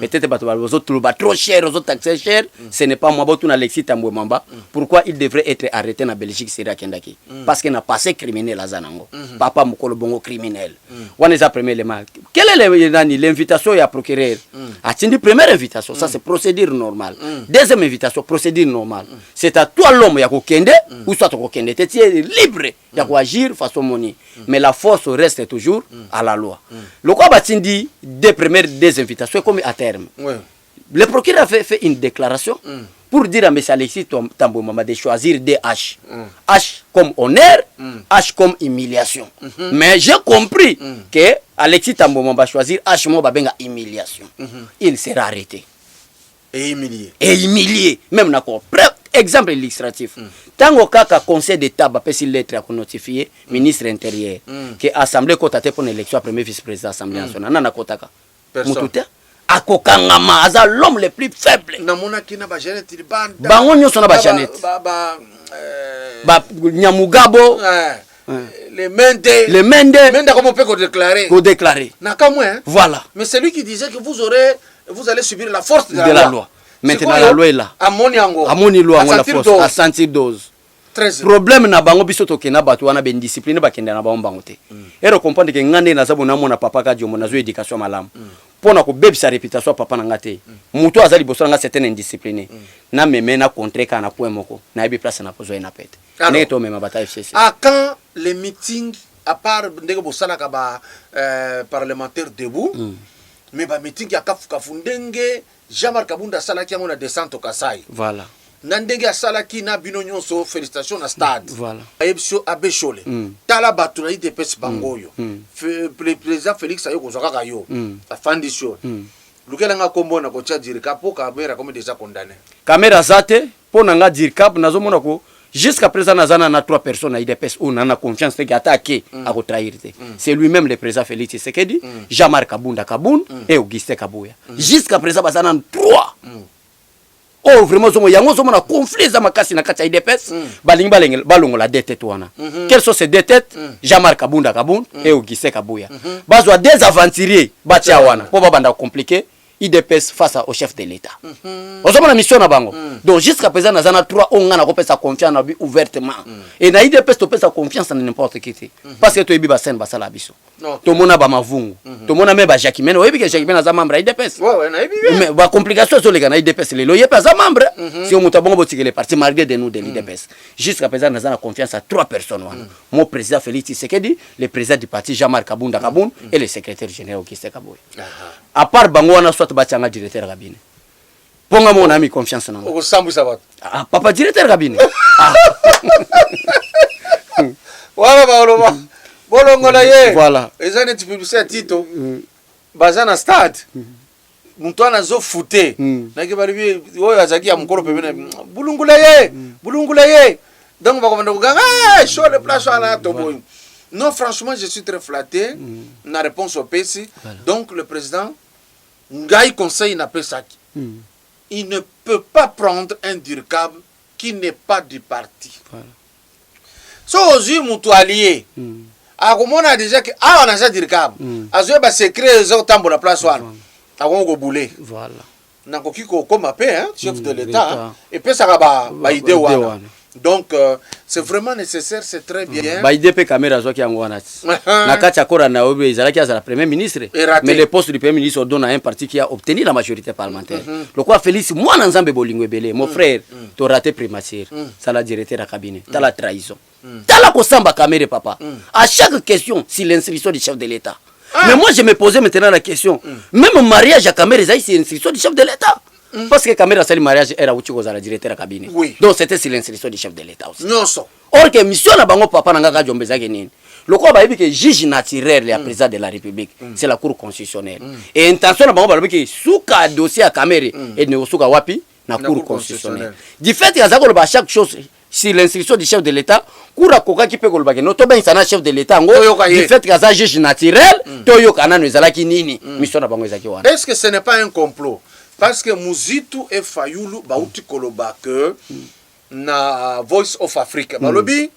Peut-être les autres trop cher, les autres taxés cher. Ce n'est pas moi, tout Alexis Tambwe Mamba. Pourquoi il devrait être arrêté en Belgique, c'est Kendaki? Parce qu'il n'a passé criminel à Zanango. Papa Mokolo Bongo criminel. On est à premier élément. Quelle est l'invitation à procureur? A-t-il première invitation? Ça c'est procédure normale. Deuxième invitation, procédure normale. C'est à toi l'homme, Yako Kende, ou soit Kende. Tu es libre de agir façon moni. Mais la force reste toujours à la loi. Le quoi dit des premières des invitations comme à terme. Le procureur a fait une déclaration pour dire à M. Alexis Tambwe Mamba de choisir des H. H comme honneur, H comme humiliation. Mais j'ai compris que Alexis Tambwe Mamba choisir H Mamba benga humiliation. Il sera arrêté. Et humilié. Et humilié. Même d'accord. Exemple illustratif. Tant que conseil d'État va passer lettre à notifier ministre intérieur que assemblée cotate pour l'élection à premier vice-président de l'Assemblée nationale. Nana kotaka. Personne. Akokangama aza l'homme le plus faible. Namona kina ba Jeannette Libanda. Bango nyoso na ba Jeannette. Ba Nyamugabo. Les Mende. Les Mende. Mende comment on peut déclarer? Ko déclarer. Nakamwe. Hein? Voilà. Mais c'est lui qui disait que vous allez subir la force de la loi. Maintenant la loi est là. Amoni loi la force à sentir dose. Problème na bango biso to kena batu wana ben discipline ba kenda na bango bango te. Ero comprendre que ngande na zabo na mona papa ka diomo na zo éducation malamu. Pona ko bebisa réputation papa na ngate. Muto azali boso nga certaine indiscipliné. Na meme na contre ka na point moko. Na ebi place na pozo ina pete. Ne to mema bata FCC. Ah quand les meetings à part ndenge bosala ka ba parlementaire debout. Mais ba meeting ya kafuka fundenge Jean-Marc Kabunda salaki yango na descente au Kasai. Voilà. Nandenge salaki na bino nyonso félicitations na stade. Voilà. Ayebso abeshole. Tala batu na IDPS bangoyo. Le président Félix ayo kozaka kayo. Afandisho. Lukela nga kombo na ko tia dirika po kamera comme déjà condamné. Kamera zate po na nga dirika nazo mona ko jusqu'à présent nazana na 3 personnes à IDPS où on a confiance que attaquer à trahir. C'est lui-même le président Félix Tshisekedi, Jean-Marc Kabunda Kaboun et Augustin Kabouya. Jusqu'à présent bazana 3. Oh vraiment somo yango somo na conflit za makasi na kati ya IDPS balingi balongo la dette toana. Quelles sont ces dettes? Jean-Marc Kabunda Kaboun et Augustin Kabouya. Bazwa des aventuriers batia wana po babanda compliqué IDPS face au chef de l'État. On a mission na bango. Donc jusqu'à présent nazana 3 on a sa confiance na ouvertement. Et na IDPS to pesa confiance na n'importe qui. Parce que to ebi ba sen ba sala biso. To mona ba mavungu. To mona me ba Jacques Meno ebi que Jacques Meno za membre IDPS. Ouais na ebi. Mais ba complication sur les gars na IDPS le loyer pas za membre. Si on muta bongo botike les partis malgré de nous de l'IDPS. Jusqu'à présent nazana confiance à 3 personnes. Mon président Félix Tshisekedi, le président du parti Jean-Marc Kabunda Kaboun et le secrétaire général Augustin Kabouya. À part bango wana soit bachanga directeur cabinet. Ponga mon ami confiance na. Oko sambu sabat. Ah papa directeur cabinet. Wala ba oloba. Bolongola ye. Voilà. Ezane ti publicité tito. Bazana stade. Mutwana zo fute. Na ke balibi oyo azaki ya mukoro pembena. Bulungula ye. Bulungula ye. Donc ba komanda kuganga show le place ala toboy. Non franchement je suis très flatté. Na réponse au PC. Donc le président Ngaï conseil n'a pas ça. Il ne peut pas prendre un dirkab qui n'est pas du parti. So ozu mutu allié. Akomona déjà que on a déjà dirkab. Azu ba secret zo tambo la place wana. Akongo boulé. Voilà. Nakoki ko comme paix hein, chef de l'État et puis ça ba idée wana. Donc c'est vraiment nécessaire, c'est très bien. Ba IDP caméra zo ki angwana. Na kati akora na obe izalaki azala premier ministre. Mais le poste du premier ministre donne à un parti qui a obtenu la majorité parlementaire. Le quoi Félix moi nzambe bolingo ebele, mon frère, tu raté primature. Ça la directeur à cabinet, tu la trahison. Tu la kosamba caméra papa. À chaque question, c'est l'instruction du chef de l'État. Mais moi je me posais maintenant la question, même mariage à caméra c'est l'instruction du chef de l'État. Parce que Kamera Sali mariage era uchi la directeur à cabinet. Oui. Donc c'était l'instruction du chef de l'État aussi. Non ça. Or que mission na bango papa nanga ka jombe zake nini. Le quoi ba que juge naturel le président de la République, c'est la cour constitutionnelle. Et intention na bango ba que souka dossier à Kamere et ne souka wapi na cour constitutionnelle. Du fait que azako ba chaque chose sur l'instruction du chef de l'État, cour koka ki pe ko ba que no to ben sana chef de l'État ngo du fait que azako juge naturel to yo kana no ezalaki nini mission na bango ezaki wana. Est-ce que ce n'est pas un complot? Parce que Muzitu et Fayulu bauti koloba que na Voice of Africa balobi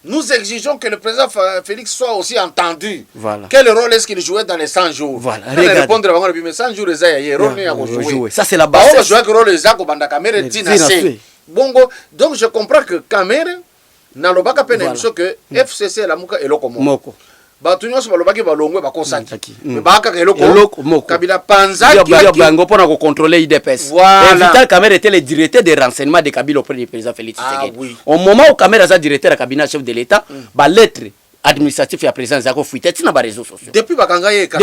nous exigeons que le président Félix soit aussi entendu. Voilà. Quel rôle est-ce qu'il jouait dans les 100 jours? Voilà. Répondre à mais 100 jours, ça c'est la base. Bongo, donc je comprends que Cameroun n'a pas que FCC la muka eloko moko. Batunyo so balobaki balongwe bakosaki. Mais baka eloko moko. Kabila Panzaki bango pona ko contrôler IDPS. Et Vital Kamerhe était le directeur des renseignements de Kabila auprès du président Félix Tshisekedi. Au moment où Kamerhe est directeur du cabinet chef de l'État, ba lettre administratif ya président zako fuite tina ba réseaux sociaux. Depuis bakanga yeka.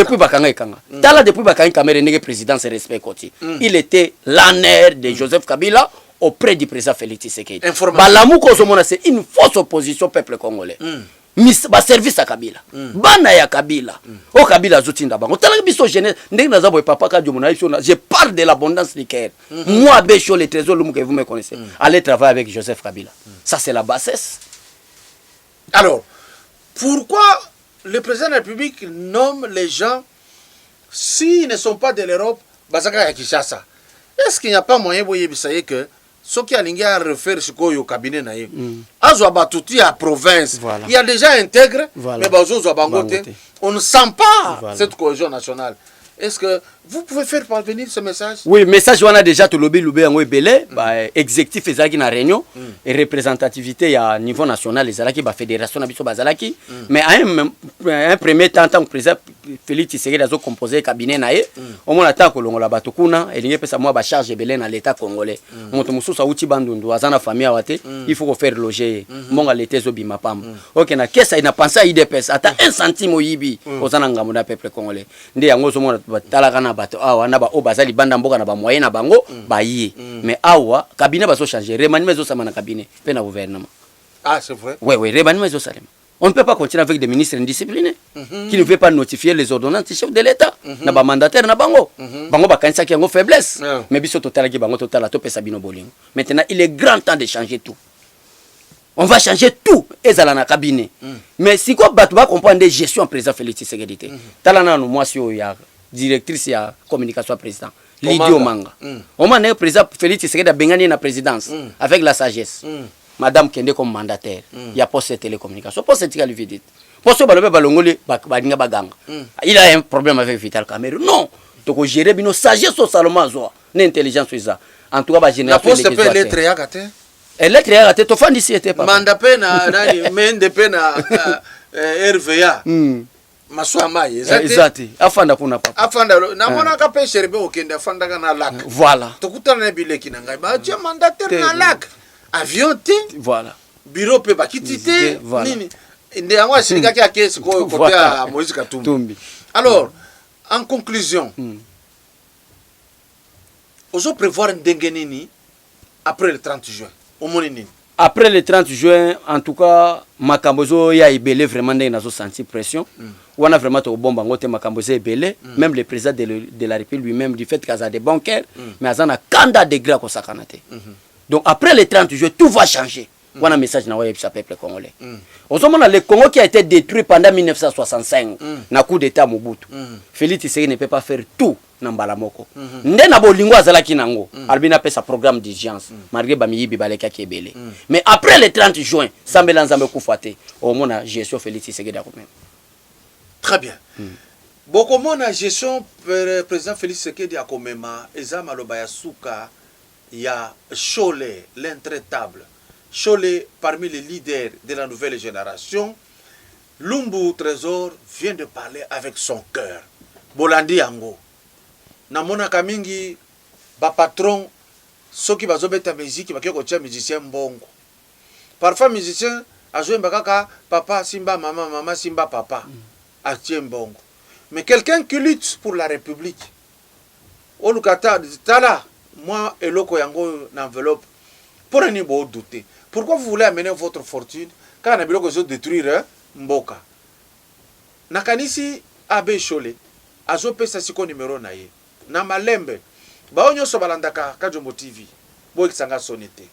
Tala depuis bakanga Kamerhe nege président se respect koti. Il était l'honneur de Joseph Kabila auprès du président Félix Tshisekedi. Balamu kozomona c'est une fausse opposition au peuple congolais. Ba service à Kabila. Bana ya Kabila. O Kabila zotinda bango. Tala biso jeunesse ndenge naza boy papa ka diomona je parle de l'abondance du cœur. Moi Bécho le trésor l'homme que vous me connaissez. Allez travailler avec Joseph Kabila. Ça c'est la bassesse. Alors, pourquoi le président de la République nomme les gens s'ils ne sont pas de l'Europe, bazaka ya Kinshasa? Est-ce qu'il n'y a pas moyen boye bisaye que ce qui a lingué à refaire ce qu'il y a au cabinet naïe, azo batouti à province, il y a déjà intègre, mais bazo bangote, on ne sent pas cette cohésion nationale. Est-ce que vous pouvez faire parvenir ce message? Oui, message on a déjà tout lobby en belé, exécutif ezaki na réunion et représentativité à niveau national les alaki ba fédération na biso bazalaki, mais à un premier temps tant que président Félix Tshisekedi a composé cabinet naé, au moins attaque kolongola bato kuna elingi pesa moi ba charge belé na l'état congolais. Moto mususu uti bandundu azana famille awate, il faut faire loger monga l'été zo bima pam. OK na kesa ina penser à IDPS ata 1 centime oyibi ozana ngambo na peuple congolais. Ndé yango zo mona batala na bato awa na ba obazali banda mboka na ba moyen na bango ba yi mais awa cabinet ba so changer remaniement zo sama na cabinet pe na gouvernement. Ah c'est vrai. Oui remaniement zo salem. On ne peut pas continuer avec des ministres indisciplinés qui ne veulent pas notifier les ordonnances du chef de l'État na ba mandataire na bango bango ba kanisa ki yango faiblesse mais biso total ki bango total to pesa bino bolingo. Maintenant il est grand temps de changer tout. On va changer tout ezala na cabinet. Mais si quoi bato ba comprendre des gestion président Félix Tshisekedi. Talana no moi si o ya directrice ya communication président Lydio Manga. Au moment où président Félix Tshisekedi a bengani na présidence avec la sagesse. Madame Kende comme mandataire, il y a poste de télécommunication, poste de télévision. Poste de balongoli badinga baganga. Il a un problème avec Vital Kamerhe. Non, donc gérer bino sagesse au Salomon zo, n'intelligence ça. En tout cas ba génération. La poste peut lettre ya gate. Elle lettre ya gate to fandi si était pas. Mandape na nani mende pe na RVA. Maswama exactly afanda kuna papa afanda na mona ka pe sherbe okende afanda kana lac voilà to kutana na bileki na ngai ba je mandataire na lac avion te voilà bureau pe bakitite nini inde yango asirika ki akesi ko côté à Moïse Katumbi. Alors en conclusion ozo prévoir ndenge nini après le 30 juin au monini? Après le 30 juin, en tout cas, Makambozo y a ébélé vraiment dans senti pression. On a vraiment au bon bangote Makambozo ébélé, même le président de la République lui-même du fait qu'il a des bancaires, mais il a un candidat degré à Kosakanate. Donc après le 30 juin, tout va changer. On a un message dans le peuple congolais. On a le Congo qui a été détruit pendant 1965, na coup d'état Mobutu. Félix Tshisekedi ne peut pas faire tout na Mbalamoko. Ndena bolingo azalaki nango. Albina pe sa programme d'urgence. Malgré bamiyibi baleka ki ebele. Mais après le 30 juin, Sambela Nzambe Kufate, au mona gestion Félix Tshisekedi a même. Très bien. Beaucoup mona gestion président Félix Tshisekedi a quand même ezama lobaya suka ya Cholet l'intraitable. Cholet parmi les leaders de la nouvelle génération. Lumbu Trésor vient de parler avec son cœur. Bolandi yango. Namona kamingi ba patron soki bazobeta musique ba kiko tia musicien mbongo. Parfois musicien ajoue mbakaka papa simba mama mama simba papa atie mbongo. Mais quelqu'un qui lutte pour la République. Olukata tala moi eloko yango n'enveloppe pour ne pas douter. Pourquoi vous voulez amener votre fortune quand on a besoin de détruire mboka? Nakanisi abe Cholet azo pesa siko numéro na ye. Na malembe ba onyo so balandaka Kajombo TV boy kisanga sonete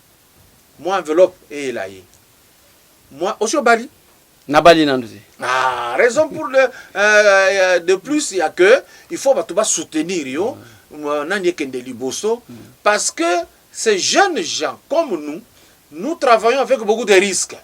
moi enveloppe et la ye moi osho bali na bali nanduzi raison pour de plus il y a que il faut ba soutenir yo nanye kende liboso parce que ces jeunes gens comme nous travaillons avec beaucoup de risques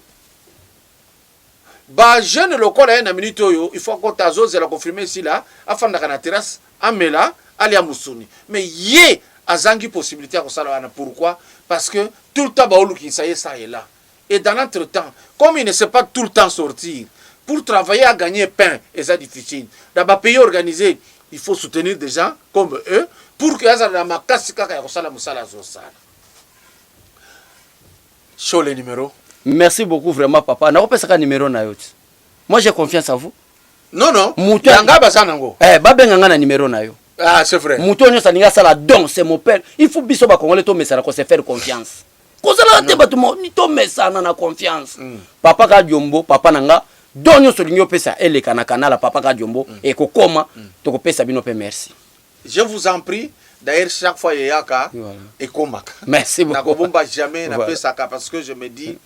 ba jeune lokola na minute oyo il faut qu'on tazoze la confirmer ici là afin na terrasse amela ali ya musuni mais ye azangi possibilité ya kosala wana. Pourquoi? Parce que tout le temps baoluki ça y est ça est là, et dans l'entretemps comme il ne sait pas tout le temps sortir pour travailler à gagner pain, et ça difficile dans ba pays organisé. Il faut soutenir des gens comme eux pour que azala makasi kaka ya kosala musala zosala. Show les numéros. Merci beaucoup vraiment papa. Na kopesa ka numéro na yo. Moi j'ai confiance en vous. Non non. Yanga basanango. Babenga nga na numéro na yo. Ah c'est vrai. Mutonyo saninga sala don c'est mon père. Il faut biso ba congolais to mesana ko se faire confiance. Ko sala te batumo ni to mesana na confiance. Papa ka Diombo, papa nanga donyo solinyo pesa eleka na kanala papa ka Diombo et ko koma to ko pesa bino pe merci. Je vous en prie. D'ailleurs, chaque fois, il y a qu'à et komaka. Merci beaucoup. Jamais parce que je me dis,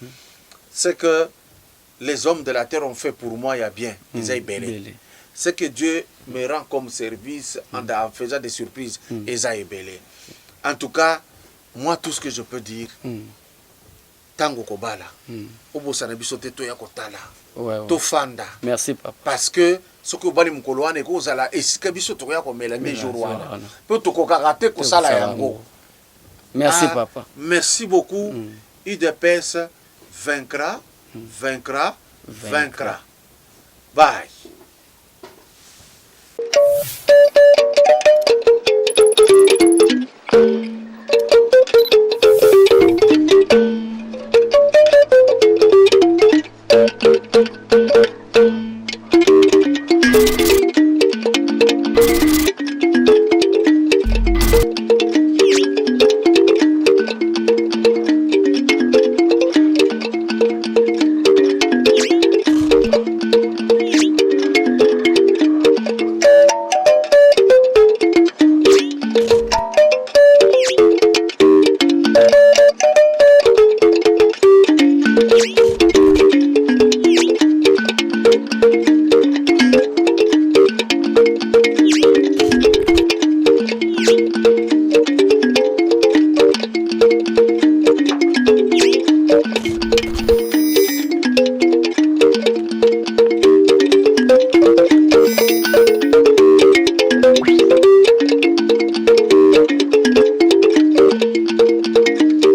c'est que les hommes de la terre ont fait pour moi, il y a bien. Ils aient belé. C'est que Dieu me rend comme service en faisant des surprises. Ils aient belé. En tout cas, moi, tout ce que je peux dire, tango kobala, obosana bisote to ya kotala, to fanda. Merci papa. Parce que ce que bali mukoloane ko zala esika biso to ya ko mela mi jour wana. Pe to ko karate ko sala yango. Merci papa. Merci beaucoup. UDPS vaincra, vaincra, vaincra. Bye.